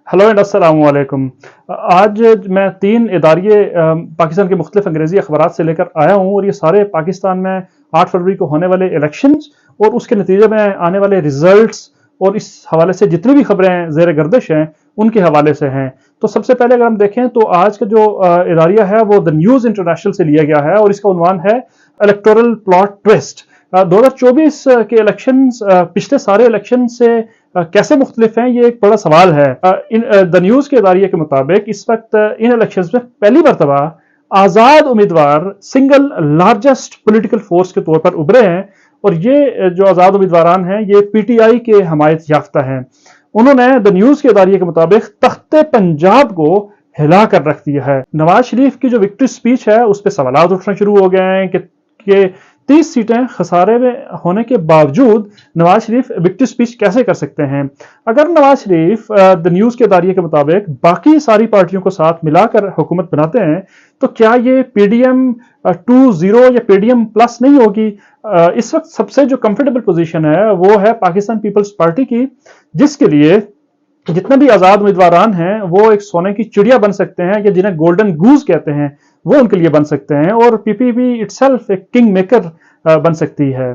Hello and अस्सलाम वालेकुम। आज मैं 3 इदारिये पाकिस्तान के मुख्तलिफ अंग्रेजी अखबारात से लेकर आया हूँ और ये सारे पाकिस्तान में 8 फरवरी को होने वाले इलेक्शंस और उसके नतीजे में आने वाले रिजल्ट्स और इस हवाले से जितनी भी खबरें ज़ेर गर्दिश हैं उनके हवाले से हैं। तो सबसे पहले अगर हम देखें तो आज का जो इदारिया है वो द न्यूज़ इंटरनेशनल से लिया गया है और इसका उन्वान है इलेक्टोरल प्लॉट ट्विस्ट। 2024 के इलेक्शंस पिछले सारे इलेक्शन से कैसे मुख्तलिफ हैं, ये एक बड़ा सवाल है। द न्यूज़ के इदारिये के मुताबिक इस वक्त इन इलेक्शंस में पहली मरतबा आज़ाद उम्मीदवार सिंगल लार्जेस्ट पोलिटिकल फोर्स के तौर पर उभरे हैं और ये जो आज़ाद उम्मीदवारान हैं ये पीटीआई के हमायत याफ्ता हैं। उन्होंने द न्यूज़ के इदारिये के मुताबिक तख्ते पंजाब को हिला कर रख दिया है। नवाज शरीफ की जो विक्ट्री स्पीच है उस पर सवाल उठना शुरू हो गए हैं कि 30 सीटें खसारे में होने के बावजूद नवाज शरीफ विक्ट्री स्पीच कैसे कर सकते हैं। अगर नवाज शरीफ द न्यूज़ के इदारिये के मुताबिक बाकी सारी पार्टियों को साथ मिलाकर हुकूमत बनाते हैं तो क्या ये पीडीएम 2.0 या पीडीएम प्लस नहीं होगी। इस वक्त सबसे जो कंफर्टेबल पोजीशन है वो है पाकिस्तान पीपल्स पार्टी की, जिसके लिए जितने भी आज़ाद उम्मीदवारान हैं वो एक सोने की चिड़िया बन सकते हैं या जिन्हें गोल्डन गूज कहते हैं वो उनके लिए बन सकते हैं और पीपीपी इटसेल्फ एक किंग मेकर बन सकती है।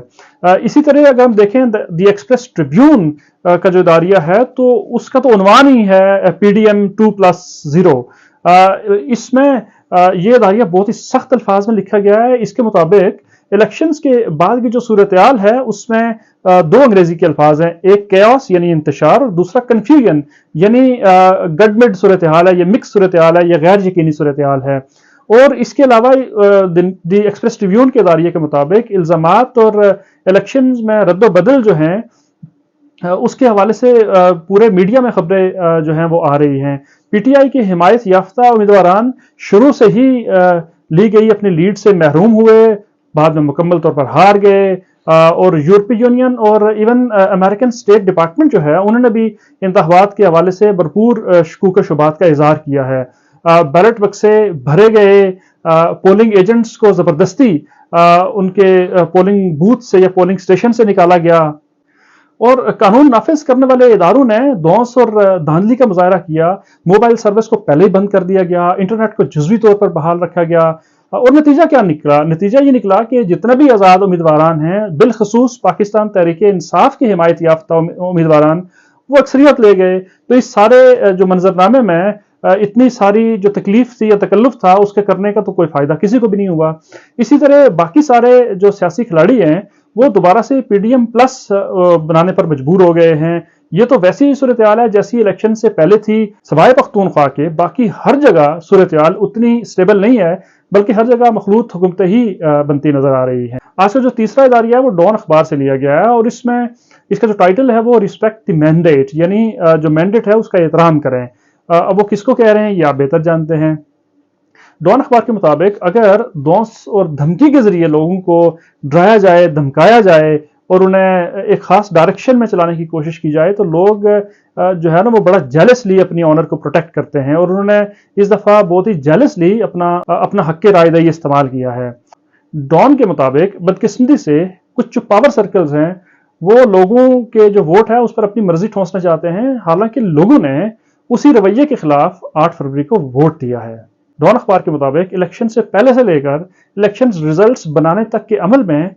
इसी तरह अगर हम देखें द एक्सप्रेस ट्रिब्यून का जो इदारिया है तो उसका तो उन्वान ही है पीडीएम 2+0। इसमें ये इदारिया बहुत ही सख्त अल्फाज में लिखा गया है। इसके मुताबिक इलेक्शंस के बाद की जो सूरत-ए-हाल है उसमें 2 अंग्रेजी के अल्फाज हैं, एक कैओस यानी इंतशार और दूसरा कन्फ्यूजन यानी गडमिड सूरत-ए-हाल है, ये मिक्स सूरत-ए-हाल है, ये गैर यकीनी सूरत-ए-हाल है। और इसके अलावा द एक्सप्रेस ट्रिब्यून के इदारिये के मुताबिक इल्जामात और इलेक्शंस में रद्द-ओ-बदल जो हैं उसके हवाले से पूरे मीडिया में खबरें जो हैं वो आ रही हैं। पीटीआई के हिमायत याफ्ता उम्मीदवारान शुरू से ही ली गई अपनी लीड से महरूम हुए, बाद में मुकम्मल तौर पर हार गए और यूरोपीय यूनियन और इवन अमेरिकन स्टेट डिपार्टमेंट जो है उन्होंने भी इंतखाबात के हवाले से भरपूर शकूक शुबात का इजहार किया है। बैलेट बक्से भरे गए, पोलिंग एजेंट्स को जबरदस्ती उनके पोलिंग बूथ से या पोलिंग स्टेशन से निकाला गया और कानून नाफिज करने वाले इदारों ने धौंस और धांधली का मुजाहरा किया। मोबाइल सर्विस को पहले ही बंद कर दिया गया, इंटरनेट को जुज़वी तौर पर बहाल रखा गया और नतीजा क्या निकला? नतीजा ये निकला कि जितने भी आज़ाद उम्मीदवारान हैं बिलखसूस पाकिस्तान तहरीक-ए-इंसाफ के हिमायत याफ्ता उम्मीदवारान वो अक्सरियत ले गए। तो इस सारे जो मंजरनामे में इतनी सारी जो तकलीफ थी या तकल्लुफ था उसके करने का तो कोई फायदा किसी को भी नहीं हुआ। इसी तरह बाकी सारे जो सियासी खिलाड़ी हैं वो दोबारा से पीडीएम प्लस बनाने पर मजबूर हो गए हैं। ये तो वैसी ही सूरत-ए-हाल है जैसी इलेक्शन से पहले थी। सवाए पख्तूनख्वा के बाकी हर जगह सूरत-ए-हाल उतनी स्टेबल नहीं है, बल्कि हर जगह मखलूत हुकूमतें ही बनती नजर आ रही हैं। आज का जो तीसरा इदारिया है वो डॉन अखबार से लिया गया है और इसमें इसका जो टाइटल है वो रिस्पेक्ट द मैंडेट यानी जो मैंडेट है उसका एहतराम करें। अब वो किसको कह रहे हैं ये आप बेहतर जानते हैं। डॉन अखबार के मुताबिक अगर धौंस और धमकी के जरिए लोगों को डराया जाए, धमकाया जाए और उन्हें एक खास डायरेक्शन में चलाने की कोशिश की जाए तो लोग जो है ना वो बड़ा जेलसली अपनी ऑनर को प्रोटेक्ट करते हैं और उन्होंने इस दफा बहुत ही जेलसली अपना हक रायदही इस्तेमाल किया है। डॉन के मुताबिक बदकिस्मती से कुछ जो पावर सर्कल्स हैं वो लोगों के जो वोट है उस पर अपनी मर्जी ठोंसना चाहते हैं, हालांकि लोगों ने उसी रवैये के खिलाफ 8 फरवरी को वोट दिया है। डॉन अखबार के मुताबिक इलेक्शन से पहले से लेकर इलेक्शन रिजल्ट्स बनाने तक के अमल में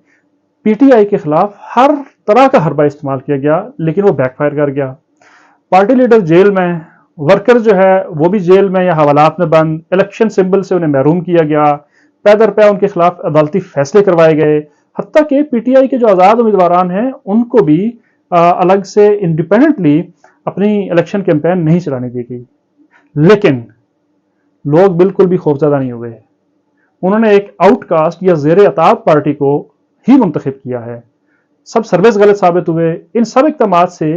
पीटीआई के खिलाफ हर तरह का हरबा इस्तेमाल किया गया, लेकिन वो बैकफायर कर गया। पार्टी लीडर जेल में, वर्कर जो है वो भी जेल में या हवालात में बंद, इलेक्शन सिंबल से उन्हें महरूम किया गया, पैदर पे उनके खिलाफ अदालती फैसले करवाए गए। हत्ता कि पीटीआई के जो आज़ाद उम्मीदवारान हैं उनको भी अलग से इंडिपेंडेंटली अपनी इलेक्शन कैंपेन नहीं चलाने दी गई। लेकिन लोग बिल्कुल भी खौफजदा नहीं हुए। उन्होंने एक आउटकास्ट या ज़ेर अताब पार्टी को ही मुंतखब किया है। सब सर्वेस गलत साबित हुए। इन सब इक़दामात से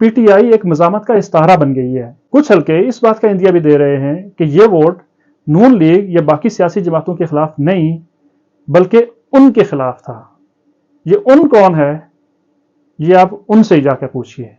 पीटीआई एक मज़ामत का इस्तारा बन गई है। कुछ हल्के इस बात का इंदिया भी दे रहे हैं कि ये वोट नून लीग या बाकी सियासी जमातों के खिलाफ नहीं बल्कि उनके खिलाफ था। ये उन कौन है ये आप उनसे ही जाकर पूछिए।